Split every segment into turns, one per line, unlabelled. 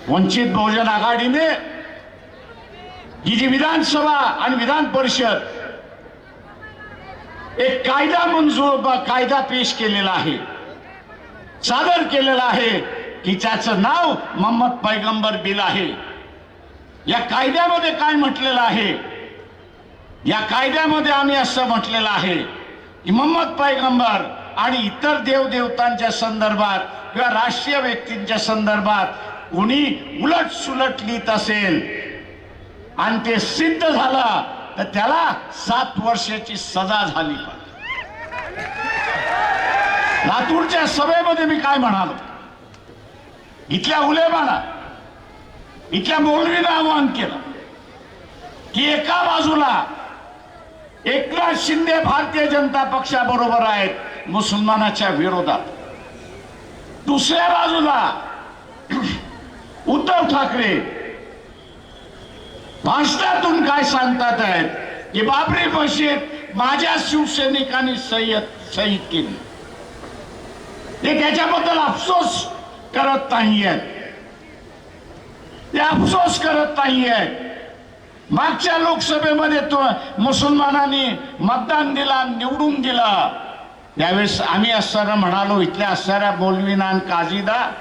वंचित बहुजन आघाडीने ही जी विधानसभा आणि विधान परिषद एक कायदा पेश केलेला आहे, सादर केलेला आहे की त्याचं नाव मोहम्मद पैगंबर बिल आहे। या कायद्यामध्ये काय म्हटलेलं आहे? या कायद्यामध्ये आम्ही असं म्हटलेलं आहे की मोहम्मद पैगंबर आणि इतर देवदेवतांच्या संदर्भात किंवा राष्ट्रीय व्यक्तींच्या संदर्भात कोणी उलट सुलट लिहित असेल आणि ते सिद्ध झालं तर त्याला 7 वर्षाची सजा झाली पाहिजे। लातूरच्या सभेमध्ये मी काय म्हणालो, इथल्या उलेमाना, इथल्या मौलवीनं आवाहन केलं की एका बाजूला एकनाथ शिंदे भारतीय जनता पक्षाबरोबर आहेत मुसलमानाच्या विरोधात, दुसऱ्या बाजूला उद्धव ठाकरे भाषणातून काय सांगतात आहेत की बाबरी मशीद माझ्या शिवसैनिकांनी शहीद केली, ते त्याच्याबद्दल अफसोस करत नाहीयेत, ते अफसोस करत नाहीयेत। मागच्या लोकसभेमध्ये तो मुसलमानांनी मतदान दिला, निवडून दिला, त्यावेळेस आम्ही असताना म्हणालो, इथल्या असणाऱ्या मौलवीना आणि काझीदा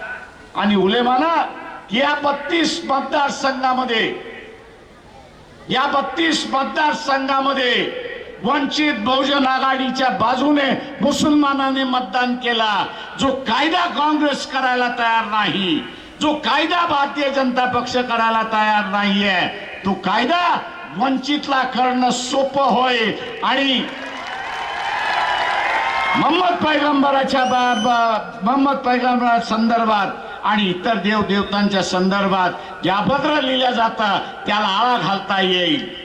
आणि उलेमाना की या 32 मतदारसंघामध्ये वंचित बहुजन आघाडीच्या बाजूने मुसलमानांनी मतदान केला। जो कायदा काँग्रेस करायला तयार नाही, जो कायदा भारतीय जनता पक्ष करायला तयार नाहीये, तो कायदा वंचितला करणं सोपं होय आणि मोहम्मद पैगंबरा संदर्भात आणि इतर देवदेवतांच्या संदर्भात ज्या पत्र लिहिल्या जातात त्याला आळा घालता येईल।